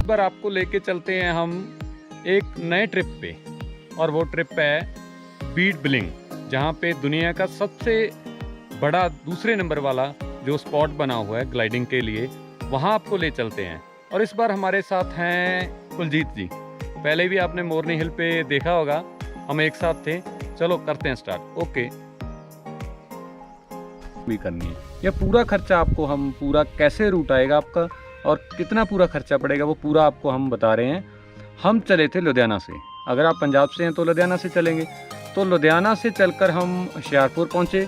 बार आपको लेके चलते हैं हम एक नए ट्रिप पे, और वो ट्रिप है बीड बिलिंग, जहाँ पे दुनिया का सबसे बड़ा दूसरे नंबर वाला जो स्पॉट बना हुआ है ग्लाइडिंग के लिए, वहाँ आपको ले चलते हैं। और इस बार हमारे साथ हैं कुलजीत जी। पहले भी आपने मोरनी हिल पे देखा होगा, हम एक साथ थे। चलो करते हैं स्टार्ट। ओके, भी करनी है। यह पूरा खर्चा आपको हम पूरा कैसे रूट आएगा आपका और कितना पूरा खर्चा पड़ेगा वो पूरा आपको हम बता रहे हैं। हम चले थे लुधियाना से, अगर आप पंजाब से हैं तो लुधियाना से चलेंगे। तो लुधियाना से चलकर हम होशियारपुर पहुँचे,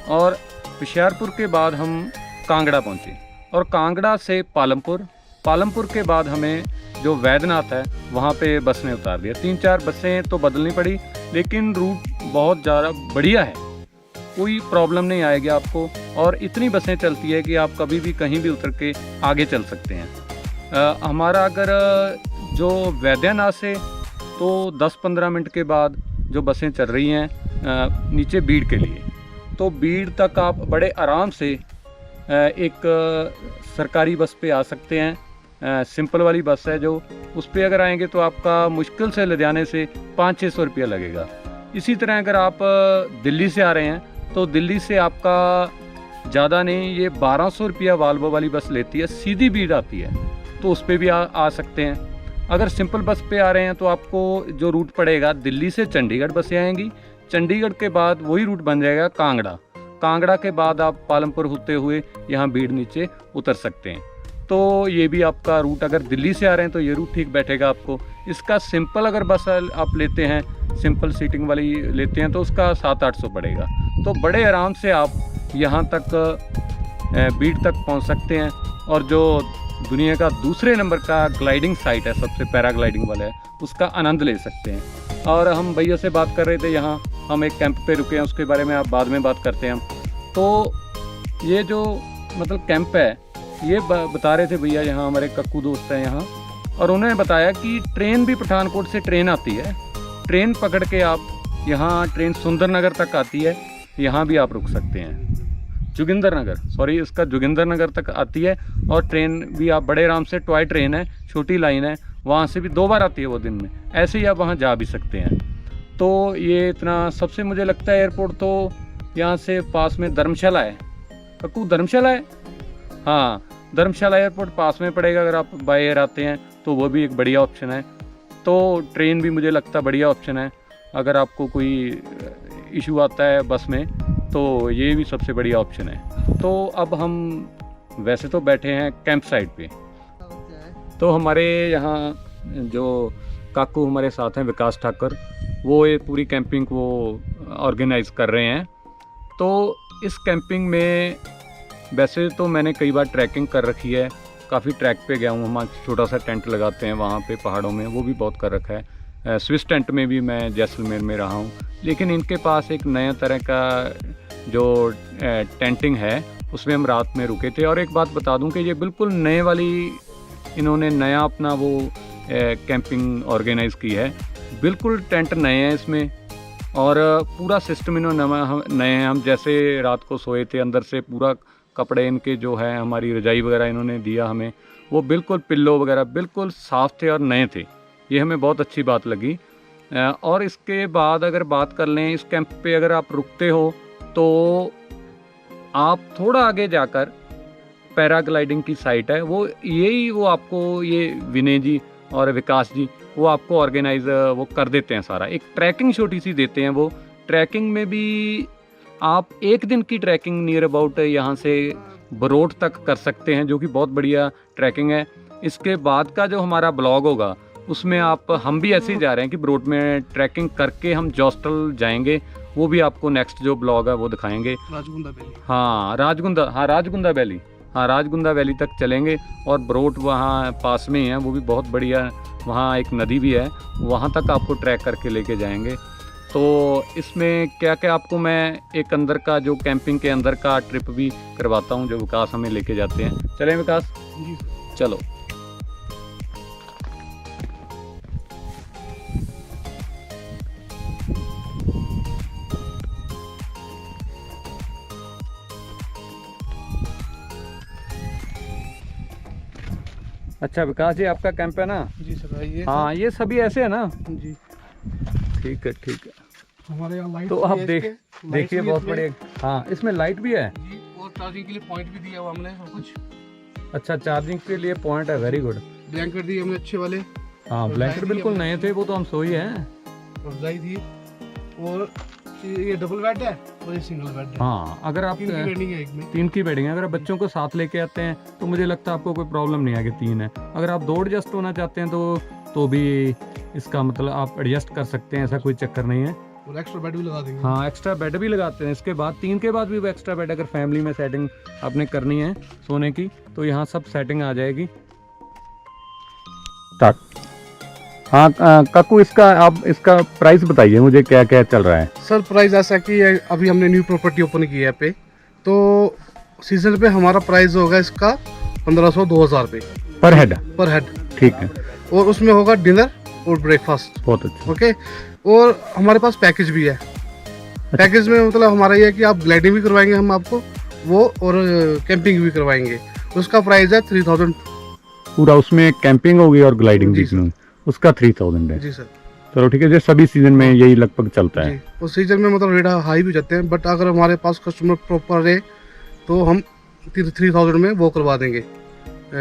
और होशियारपुर के बाद हम कांगड़ा पहुँचे, और कांगड़ा से पालमपुर, पालमपुर के बाद हमें जो वैद्यनाथ है वहाँ पे बस ने उतार दिया। 3-4 बसें तो बदलनी पड़ी, लेकिन रूट बहुत ज़्यादा बढ़िया है, कोई प्रॉब्लम नहीं आएगी आपको। और इतनी बसें चलती है कि आप कभी भी कहीं भी उतर के आगे चल सकते हैं। हमारा अगर जो वैद्यनाथ से तो 10-15 मिनट के बाद जो बसें चल रही हैं नीचे बीड़ के लिए, तो बीड़ तक आप बड़े आराम से एक सरकारी बस पे आ सकते हैं। सिंपल वाली बस है जो, उस पर अगर आएंगे तो आपका मुश्किल से लुधियाने से 500-600 रुपया लगेगा। इसी तरह अगर आप दिल्ली से आ रहे हैं तो दिल्ली से आपका ज़्यादा नहीं, ये 1200 रुपया वाल्वो वाली बस लेती है, सीधी बीड़ आती है, तो उस पर भी आ सकते हैं। अगर सिंपल बस पे आ रहे हैं तो आपको जो रूट पड़ेगा, दिल्ली से चंडीगढ़ बसें आएंगी, चंडीगढ़ के बाद वही रूट बन जाएगा कांगड़ा, कांगड़ा के बाद आप पालमपुर होते हुए यहाँ बीड़ नीचे उतर सकते हैं। तो ये भी आपका रूट, अगर दिल्ली से आ रहे हैं तो ये रूट ठीक बैठेगा आपको। इसका सिंपल अगर बस आप लेते हैं, सिंपल सीटिंग वाली लेते हैं, तो उसका 700-800 पड़ेगा। तो बड़े आराम से आप यहाँ तक बीड़ तक पहुँच सकते हैं। और जो दुनिया का दूसरे नंबर का ग्लाइडिंग साइट है, सबसे पैराग्लाइडिंग वाला है, उसका आनंद ले सकते हैं। और हम भैया से बात कर रहे थे, यहाँ हम एक कैंप पे रुके हैं, उसके बारे में आप बाद में बात करते हैं हम। तो ये जो मतलब कैंप है, ये बता रहे थे भैया, यहाँ हमारे कक्कू दोस्त हैं यहाँ, और उन्होंने बताया कि ट्रेन भी पठानकोट से ट्रेन आती है, ट्रेन पकड़ के आप यहाँ, ट्रेन सुंदरनगर तक आती है, यहाँ भी आप रुक सकते हैं। जोगिंदर नगर, इसका जोगिंदर नगर तक आती है, और ट्रेन भी आप बड़े आराम से, टॉय ट्रेन है, छोटी लाइन है, वहाँ से भी 2 बार आती है वो दिन में, ऐसे ही आप वहाँ जा भी सकते हैं। तो ये इतना, सबसे मुझे लगता है एयरपोर्ट तो यहाँ से पास में धर्मशाला है। कक्कू धर्मशाला है, हाँ धर्मशाला एयरपोर्ट पास में पड़ेगा। अगर आप बाय एयर आते हैं तो वो भी एक बढ़िया ऑप्शन है। तो ट्रेन भी मुझे लगता है बढ़िया ऑप्शन है। अगर आपको कोई इशू आता है बस में तो ये भी सबसे बढ़िया ऑप्शन है। तो अब हम वैसे तो बैठे हैं कैंप साइट पे, तो हमारे यहाँ जो काकू हमारे साथ हैं, विकास ठाकुर, वो ये पूरी कैंपिंग को ऑर्गेनाइज कर रहे हैं। तो इस कैंपिंग में वैसे तो मैंने कई बार ट्रैकिंग कर रखी है, काफ़ी ट्रैक पे गया हूँ। हम छोटा सा टेंट लगाते हैं वहाँ पे पहाड़ों में, वो भी बहुत कर रखा है। स्विस टेंट में भी मैं जैसलमेर में रहा हूँ। लेकिन इनके पास एक नया तरह का जो टेंटिंग है, उसमें हम रात में रुके थे। और एक बात बता दूं कि ये बिल्कुल नए वाली, इन्होंने नया अपना वो कैंपिंग ऑर्गेनाइज़ की है। बिल्कुल टेंट नए हैं इसमें, और पूरा सिस्टम इन्होंने नए हैं। हम जैसे रात को सोए थे, अंदर से पूरा कपड़े इनके जो है, हमारी रजाई वगैरह इन्होंने दिया हमें, वो बिल्कुल पिल्लो वगैरह बिल्कुल साफ़ थे और नए थे। ये हमें बहुत अच्छी बात लगी। और इसके बाद अगर बात कर लें, इस कैंप पे अगर आप रुकते हो तो आप थोड़ा आगे जाकर पैराग्लाइडिंग की साइट है, वो आपको ये विनय जी और विकास जी वो आपको ऑर्गेनाइज वो कर देते हैं सारा। एक ट्रैकिंग छोटी सी देते हैं वो। ट्रैकिंग में भी आप 1 दिन की ट्रैकिंग नियर अबाउट यहाँ से बरोट तक कर सकते हैं, जो कि बहुत बढ़िया ट्रैकिंग है। इसके बाद का जो हमारा ब्लॉग होगा उसमें हम भी ऐसे ही जा रहे हैं कि बरोट में ट्रैकिंग करके हम जोस्टल जाएंगे, वो भी आपको नेक्स्ट जो ब्लॉग है वो दिखाएंगे। राजगुंदा वैली, राजगुंदा वैली तक चलेंगे। और बरोट वहाँ पास में ही है, वो भी बहुत बढ़िया, वहाँ एक नदी भी है, वहाँ तक आपको ट्रैक करके लेके जाएंगे। तो इसमें क्या क्या आपको मैं एक अंदर का जो कैंपिंग के अंदर का ट्रिप भी करवाता हूँ, जो विकास हमें लेके जाते हैं। चलें विकास, चलो। अच्छा विकास जी, आपका कैंप है ना? जी सर, आइए। हाँ, ये सभी ऐसे है ना? जी, ठीक है ठीक है। हमारे यहाँ लाइट तो आप देखिए बहुत बड़े। हाँ, इसमें लाइट भी है जी, और चार्जिंग के लिए पॉइंट भी दिया हुआ हमने सब कुछ। अच्छा, चार्जिंग के लिए पॉइंट है, वेरी गुड। ब्लैंकेट दिए हमने अच्छे वाले, हाँ, ब्लैंकेट बिल्कुल नए थे, वो तो हम सोई हैं। और रजाई थी, और ये डबल बेड है और ये सिंगल बेड है। हाँ, अगर आप 3 की बेडिंग है एक में। 3 की बेडिंग है। अगर आप बच्चों को साथ लेके आते हैं तो मुझे लगता है आपको कोई प्रॉब्लम नहीं आएगी, 3 है। अगर आप 2 एडजस्ट होना चाहते हैं तो भी इसका मतलब आप एडजस्ट कर सकते हैं, ऐसा कोई चक्कर नहीं है। और एक्स्ट्रा बेड भी लगा देंगे। हाँ, एक्स्ट्रा बेड भी लगाते हैं इसके बाद, 3 के बाद भी वो एक्स्ट्रा बेड अगर फैमिली में सेटिंग आपने करनी है सोने की तो यहाँ सब सेटिंग आ जाएगी। हाँ काकू, आप इसका प्राइस बताइए मुझे, क्या क्या चल रहा है? सर प्राइस ऐसा कि अभी हमने न्यू प्रॉपर्टी ओपन की है पे, तो सीजन पे हमारा प्राइस होगा इसका 1500-2000 रुपये पर हेड। पर हेड। ठीक है। और उसमें होगा डिनर और ब्रेकफास्ट। बहुत अच्छा। ओके, और हमारे पास पैकेज भी है। पैकेज में मतलब हमारा ये है कि आप ग्लाइडिंग भी करवाएंगे हम आपको वो, और कैंपिंग भी करवाएंगे। उसका प्राइस है 3000 पूरा, उसमें कैंपिंग होगी और ग्लाइडिंग भी, उसका 3000 है। जी सर। चलो ठीक है, जो सभी सीजन में यही लगभग चलता है। उस सीजन में मतलब रेट हाई भी जाते हैं, बट अगर हमारे पास कस्टमर प्रॉपर रहे तो हम 3000 में वो करवा देंगे।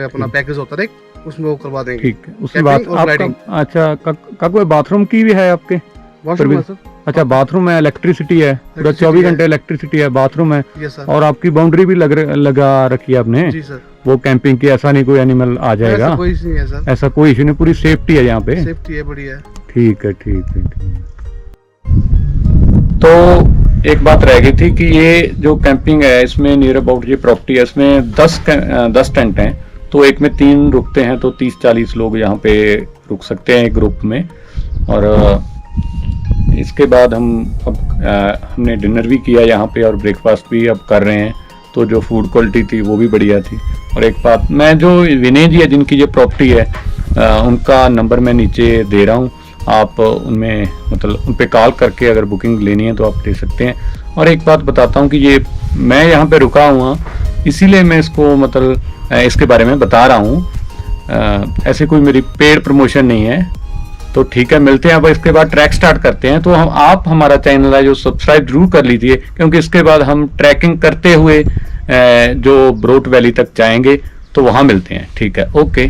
अपना पैकेज होता है उसमें वो करवा देंगे। ठीक है, उसके बाद आपका अच्छा काकू बाथरूम की भी है आपके? वॉशरूम है सर। अच्छा, बाथरूम है, इलेक्ट्रिसिटी है, पूरा 24 घंटे इलेक्ट्रिसिटी है, बाथरूम है। Yes sir. और आपकी बाउंड्री भी लगा रखी है आपने? जी सर। वो कैंपिंग की, ऐसा नहीं कोई एनिमल आ जाएगा? ऐसा कोई इशू नहीं है सर। ऐसा कोई इशू नहीं, पूरी सेफ्टी है यहाँ पे? सेफ्टी है, बढ़िया है। ठीक है ठीक है ठीक है। तो एक बात रह गई थी कि ये जो कैंपिंग है इसमें नियर अबाउट ये प्रॉपर्टी है, इसमें 10 टेंट हैं, तो एक में 3 रुकते हैं, तो 30-40 लोग यहाँ पे रुक सकते हैं एक ग्रुप में। और इसके बाद हमने डिनर भी किया यहाँ पे और ब्रेकफास्ट भी अब कर रहे हैं, तो जो फूड क्वालिटी थी वो भी बढ़िया थी। और एक बात, मैं जो विनय जी है जिनकी ये प्रॉपर्टी है उनका नंबर मैं नीचे दे रहा हूँ, आप उनमें मतलब उन पे कॉल करके अगर बुकिंग लेनी है तो आप ले सकते हैं। और एक बात बताता हूँ कि ये मैं यहाँ पे रुका हुआ, इसीलिए मैं इसको मतलब इसके बारे में बता रहा हूँ, ऐसे कोई मेरी पेड प्रमोशन नहीं है। तो ठीक है, मिलते हैं अब इसके बाद ट्रैक स्टार्ट करते हैं। तो आप हमारा चैनल है जो सब्सक्राइब जरूर कर लीजिए, क्योंकि इसके बाद हम ट्रैकिंग करते हुए जो ब्रोट वैली तक जाएंगे, तो वहाँ मिलते हैं। ठीक है, ओके।